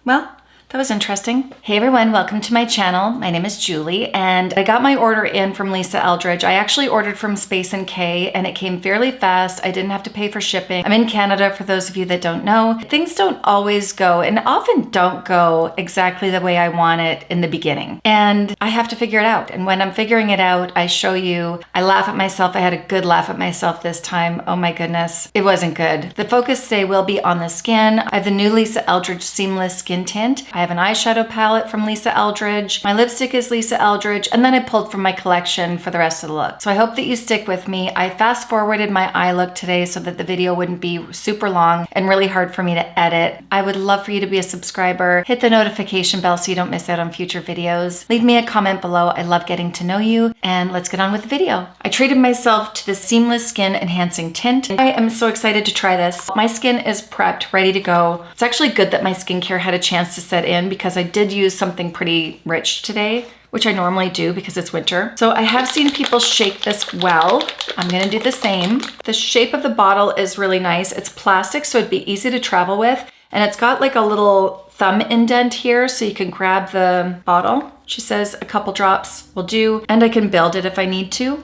Well, that was interesting. Hey everyone, welcome to my channel. My name is Julie and I got my order in from Lisa Eldridge. I actually ordered from Space & K and it came fairly fast. I didn't have to pay for shipping. I'm in Canada for those of you that don't know. Things don't always go and often don't go exactly the way I want it in the beginning. And I have to figure it out. And when I'm figuring it out, I show you, I laugh at myself. I had a good laugh at myself this time. Oh my goodness, it wasn't good. The focus today will be on the skin. I have the new Lisa Eldridge Seamless Skin Tint. I have an eyeshadow palette from Lisa Eldridge. My lipstick is Lisa Eldridge, and then I pulled from my collection for the rest of the look. So I hope that you stick with me. I fast forwarded my eye look today so that the video wouldn't be super long and really hard for me to edit. I would love for you to be a subscriber. Hit the notification bell so you don't miss out on future videos. Leave me a comment below. I love getting to know you, and let's get on with the video. I treated myself to the Seamless Skin Enhancing Tint. I am so excited to try this. My skin is prepped, ready to go. It's actually good that my skincare had a chance to set in because I did use something pretty rich today, which I normally do because it's winter. So I have seen people shake this well. I'm gonna do the same. The shape of the bottle is really nice. It's plastic, so it'd be easy to travel with. And it's got like a little thumb indent here so you can grab the bottle. She says a couple drops will do, and I can build it if I need to.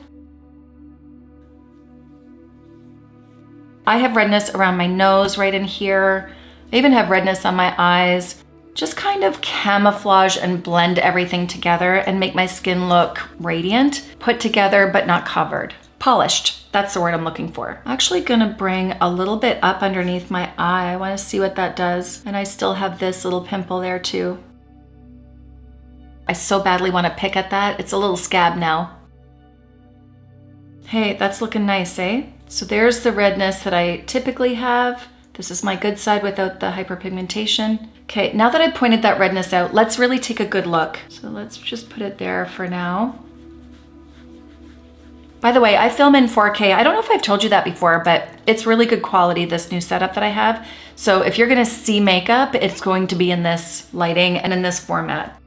I have redness around my nose right in here. I even have redness on my eyes. Just kind of camouflage and blend everything together and make my skin look radiant, put together but not covered. Polished, that's the word I'm looking for. I'm actually gonna bring a little bit up underneath my eye. I wanna see what that does. And I still have this little pimple there too. I so badly wanna pick at that. It's a little scab now. Hey, that's looking nice, eh? So there's the redness that I typically have. This is my good side without the hyperpigmentation. Okay, now that I pointed that redness out, let's really take a good look. So let's just put it there for now. By the way, I film in 4K. I don't know if I've told you that before, but it's really good quality, this new setup that I have. So if you're gonna see makeup, it's going to be in this lighting and in this format.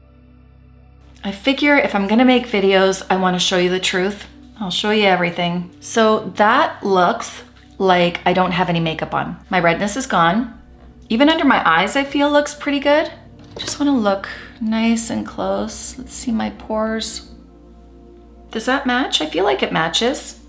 I figure if I'm gonna make videos, I wanna show you the truth. I'll show you everything. So that looks like I don't have any makeup on. My redness is gone. Even under my eyes, I feel looks pretty good. Just wanna look nice and close. Let's see my pores. Does that match? I feel like it matches.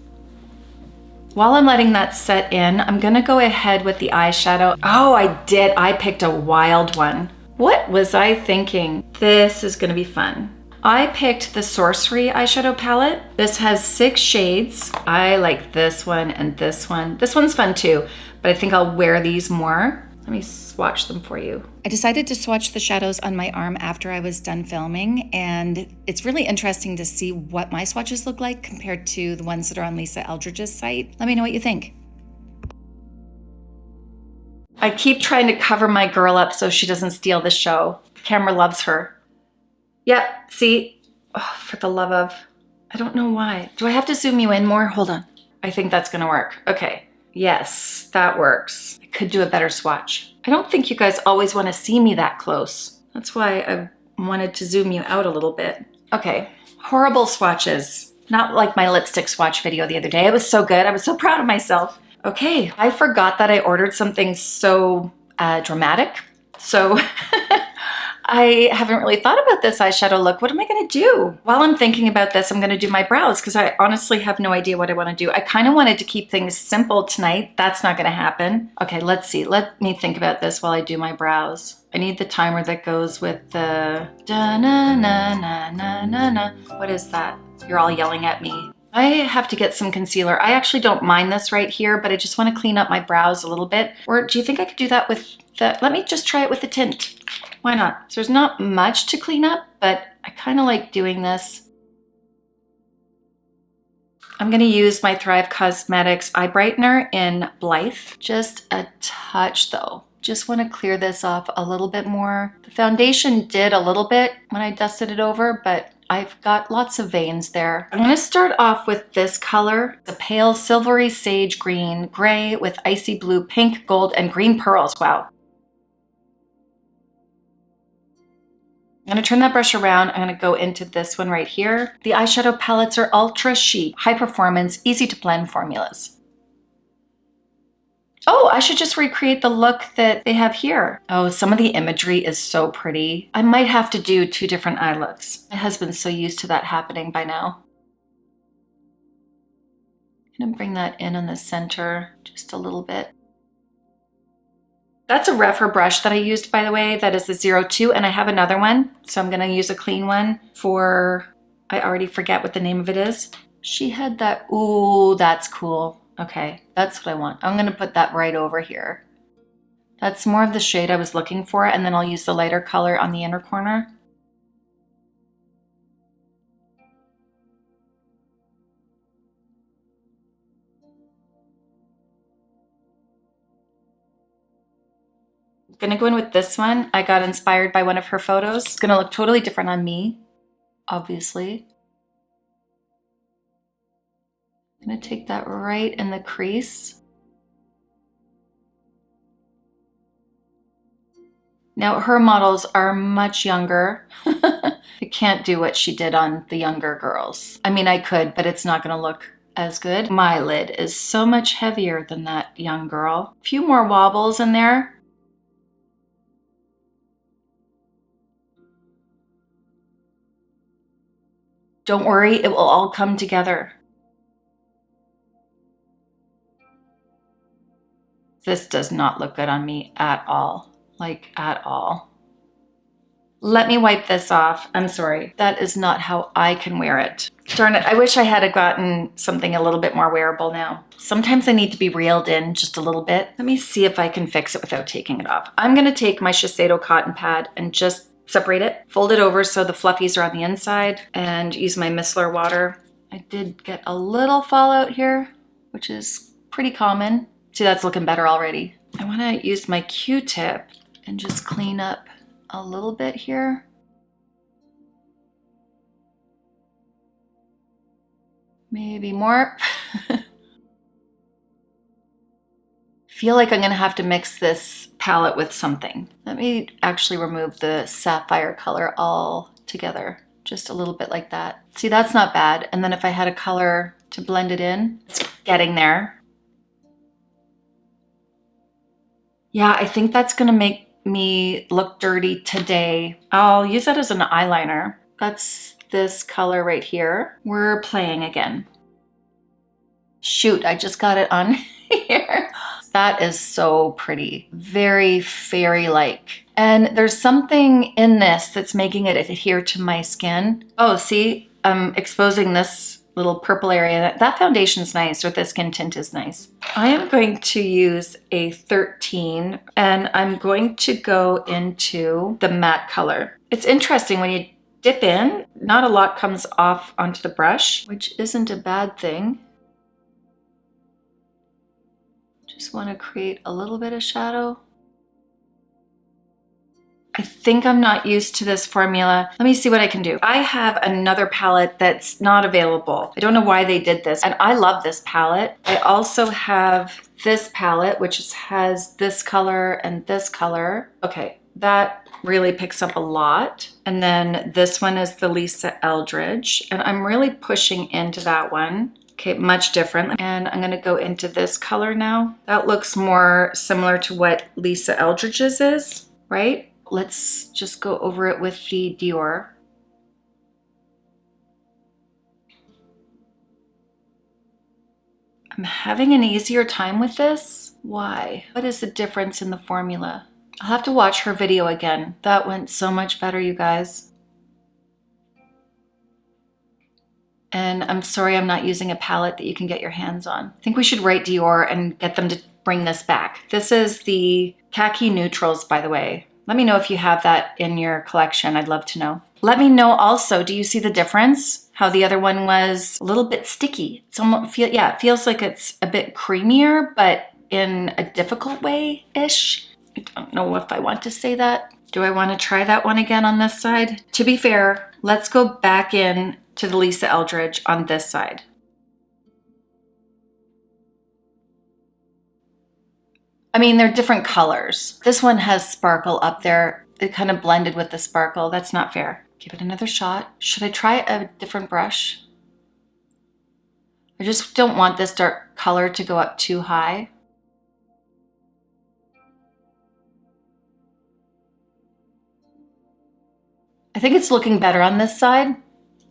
While I'm letting that set in, I'm gonna go ahead with the eyeshadow. Oh, I did, I picked a wild one. What was I thinking? This is gonna be fun. I picked the Sorcery eyeshadow palette. This has 6 shades. I like this one and this one. This one's fun too, but I think I'll wear these more. Let me swatch them for you. I decided to swatch the shadows on my arm after I was done filming, and it's really interesting to see what my swatches look like compared to the ones that are on Lisa Eldridge's site. Let me know what you think. I keep trying to cover my girl up so she doesn't steal the show. The camera loves her. Yep, see, oh, for the love of, I don't know why. Do I have to zoom you in more? Hold on. I think that's gonna work. Okay, yes, that works. I could do a better swatch. I don't think you guys always wanna see me that close. That's why I wanted to zoom you out a little bit. Okay, horrible swatches. Not like my lipstick swatch video the other day. It was so good, I was so proud of myself. Okay, I forgot that I ordered something so dramatic. So I haven't really thought about this eyeshadow look. What am I gonna do? While I'm thinking about this, I'm gonna do my brows because I honestly have no idea what I wanna do. I kind of wanted to keep things simple tonight. That's not gonna happen. Okay, let's see. Let me think about this while I do my brows. I need the timer that goes with the da-na-na-na-na-na-na. What is that? You're all yelling at me. I have to get some concealer. I actually don't mind this right here, but I just wanna clean up my brows a little bit. Or do you think I could do that with the, let me just try it with the tint. Why not? So there's not much to clean up, but I kind of like doing this. I'm going to use my Thrive Cosmetics Eye Brightener in Blythe. Just a touch though. Just want to clear this off a little bit more. The foundation did a little bit when I dusted it over, but I've got lots of veins there. I'm going to start off with this color, the pale silvery sage green, gray with icy blue, pink, gold, and green pearls. Wow. I'm gonna turn that brush around. I'm gonna go into this one right here. The eyeshadow palettes are ultra chic, high performance, easy to blend formulas. Oh, I should just recreate the look that they have here. Oh, some of the imagery is so pretty. I might have to do 2 different eye looks. My husband's so used to that happening by now. I'm gonna bring that in on the center just a little bit. That's a Refer brush that I used, by the way. That is the 02, and I have another one. So I'm gonna use a clean one for, I already forget what the name of it is. She had that, ooh, that's cool. Okay, that's what I want. I'm gonna put that right over here. That's more of the shade I was looking for, and then I'll use the lighter color on the inner corner. I'm gonna go in with this one. I got inspired by one of her photos. It's gonna look totally different on me, obviously. I'm gonna take that right in the crease. Now her models are much younger. I can't do what she did on the younger girls. I mean, I could, but it's not gonna look as good. My lid is so much heavier than that young girl. A few more wobbles in there. Don't worry, it will all come together. This does not look good on me at all, like at all. Let me wipe this off. I'm sorry. That is not how I can wear it. Darn it, I wish I had gotten something a little bit more wearable now. Sometimes I need to be reeled in just a little bit. Let me see if I can fix it without taking it off. I'm gonna take my Shiseido cotton pad and just separate it, fold it over so the fluffies are on the inside, and use my micellar water. I did get a little fallout here, which is pretty common. See, that's looking better already. I wanna use my Q-tip and just clean up a little bit here. Maybe more. Feel like I'm gonna have to mix this palette with something. Let me actually remove the sapphire color all together. Just a little bit like that. See, that's not bad. And then if I had a color to blend it in, it's getting there. Yeah, I think that's gonna make me look dirty today. I'll use that as an eyeliner. That's this color right here. We're playing again. Shoot, I just got it on here. That is so pretty. Very fairy-like. And there's something in this that's making it adhere to my skin. Oh, see, I'm exposing this little purple area. That foundation's nice, or the skin tint is nice. I am going to use a 13, and I'm going to go into the matte color. It's interesting when you dip in, not a lot comes off onto the brush, which isn't a bad thing. Just want to create a little bit of shadow. I think I'm not used to this formula. Let me see what I can do. I have another palette that's not available. I don't know why they did this, and I love this palette. I also have this palette, which has this color and this color. Okay, that really picks up a lot. And then this one is the Lisa Eldridge, and I'm really pushing into that one. Okay, much different. And I'm gonna go into this color now. That looks more similar to what Lisa Eldridge's is, right? Let's just go over it with the Dior. I'm having an easier time with this. Why? What is the difference in the formula? I'll have to watch her video again. That went so much better, you guys. And I'm sorry I'm not using a palette that you can get your hands on. I think we should write Dior and get them to bring this back. This is the Khaki Neutrals, by the way. Let me know if you have that in your collection. I'd love to know. Let me know also, do you see the difference? How the other one was a little bit sticky. It's almost it feels like it's a bit creamier, but in a difficult way-ish. I don't know if I want to say that. Do I want to try that one again on this side? To be fair, let's go back in to the Lisa Eldridge on this side. I mean, they're different colors. This one has sparkle up there. It kind of blended with the sparkle. That's not fair. Give it another shot. Should I try a different brush? I just don't want this dark color to go up too high. I think it's looking better on this side,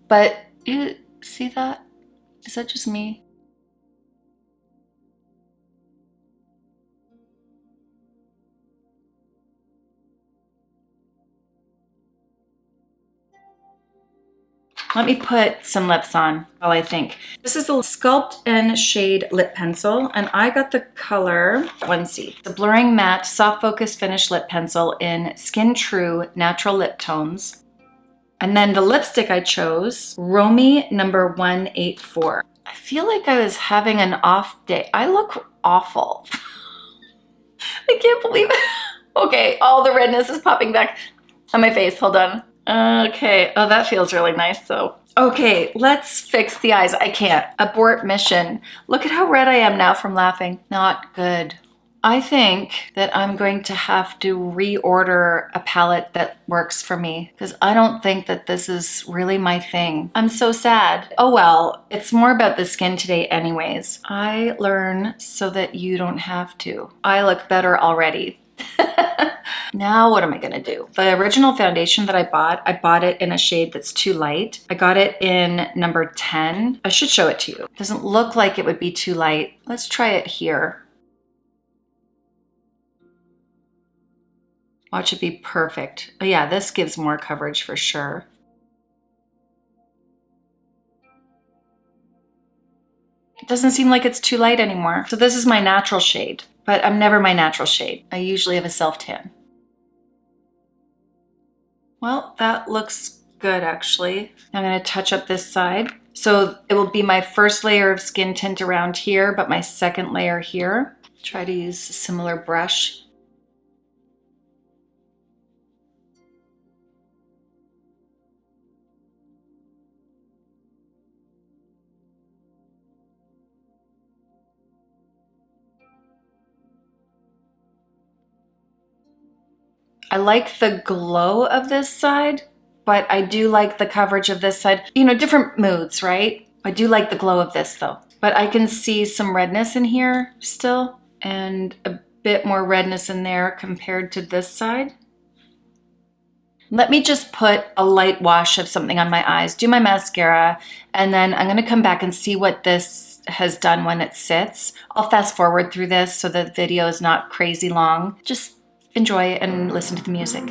but you see that? Is that just me? Let me put some lips on while I think. This is a Sculpt and Shade lip pencil, and I got the color 1C. The Blurring Matte Soft Focus Finish Lip Pencil in Skin True Natural Lip Tones. And then the lipstick I chose, Romy number 184. I feel like I was having an off day. I look awful. I can't believe it. Okay, all the redness is popping back on my face. Hold on. Okay, oh, that feels really nice though. Okay, let's fix the eyes. I can't. Abort mission. Look at how red I am now from laughing. Not good. I think that I'm going to have to reorder a palette that works for me because I don't think that this is really my thing. I'm so sad. Oh well, it's more about the skin today anyways. I learn so that you don't have to. I look better already. Now what am I gonna do? The original foundation that I bought it in a shade that's too light. I got it in number 10. I should show it to you. It doesn't look like it would be too light. Let's try it here. Watch it be perfect. Oh yeah, this gives more coverage for sure. It doesn't seem like it's too light anymore. So this is my natural shade, but I'm never my natural shade. I usually have a self-tan. Well, that looks good actually. I'm gonna touch up this side. So it will be my first layer of skin tint around here, but my second layer here. Try to use a similar brush. I like the glow of this side, but I do like the coverage of this side. You know, different moods, right? I do like the glow of this though. But I can see some redness in here still and a bit more redness in there compared to this side. Let me just put a light wash of something on my eyes, do my mascara, and then I'm gonna come back and see what this has done when it sits. I'll fast forward through this so the video is not crazy long. Just enjoy and listen to the music.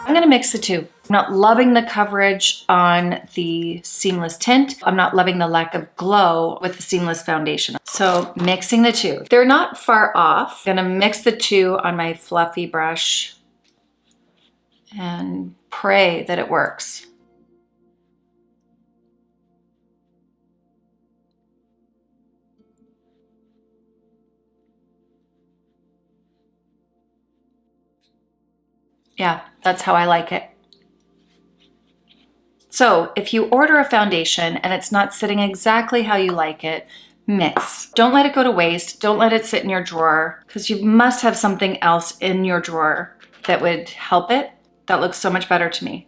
I'm gonna mix the two. I'm not loving the coverage on the Seamless Tint. I'm not loving the lack of glow with the Seamless Foundation. So mixing the two. They're not far off. I'm gonna mix the two on my fluffy brush and pray that it works. Yeah, that's how I like it. So if you order a foundation and it's not sitting exactly how you like it, mix. Don't let it go to waste. Don't let it sit in your drawer because you must have something else in your drawer that would help it. That looks so much better to me.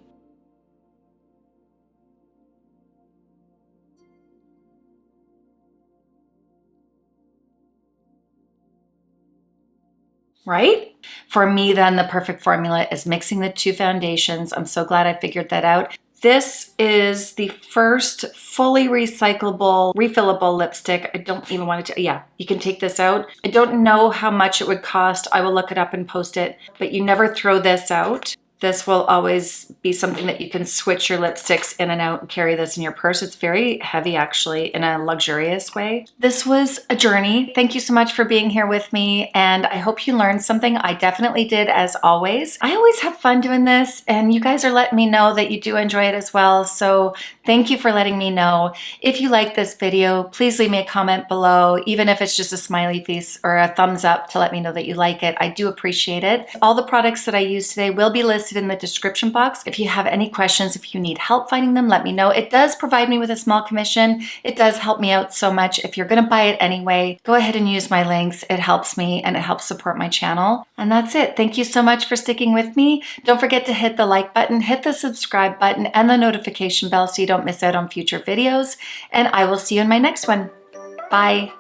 Right? For me then, the perfect formula is mixing the two foundations. I'm so glad I figured that out. This is the first fully recyclable, refillable lipstick. I don't even want to, yeah, you can take this out. I don't know how much it would cost. I will look it up and post it, but you never throw this out. This will always be something that you can switch your lipsticks in and out and carry this in your purse. It's very heavy actually in a luxurious way. This was a journey. Thank you so much for being here with me, and I hope you learned something. I definitely did, as always. I always have fun doing this, and you guys are letting me know that you do enjoy it as well, so thank you for letting me know. If you like this video, please leave me a comment below, even if it's just a smiley face or a thumbs up to let me know that you like it. I do appreciate it. All the products that I used today will be listed in the description box. If you have any questions, if you need help finding them, let me know. It does provide me with a small commission. It does help me out so much. If you're going to buy it anyway, go ahead and use my links. It helps me and it helps support my channel. And that's it. Thank you so much for sticking with me. Don't forget to hit the like button, hit the subscribe button, and the notification bell so you don't miss out on future videos. And I will see you in my next one. Bye.